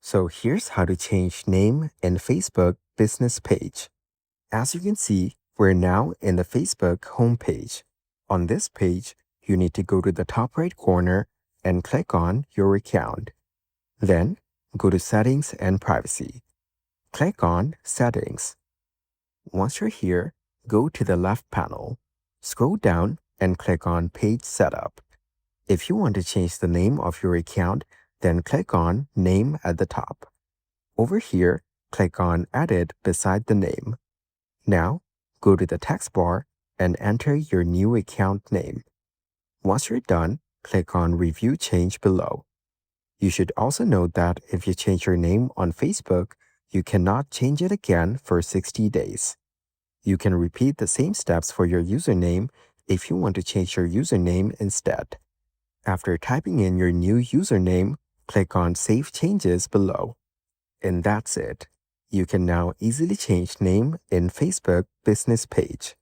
So here's how to change name in Facebook business page. As you can see, we're now in the Facebook homepage. On this page, you need to go to the top right corner and click on your account. Then, go to Settings and Privacy. Click on Settings. Once you're here, go to the left panel. Scroll down and click on Page Setup. If you want to change the name of your account, then click on Name at the top. Over here, click on Edit beside the name. Now, go to the text bar and enter your new account name. Once you're done, click on Review Change below. You should also note that if you change your name on Facebook, you cannot change it again for 60 days. You can repeat the same steps for your username if you want to change your username instead. After typing in your new username, click on Save Changes below. And that's it. You can now easily change name in Facebook business page.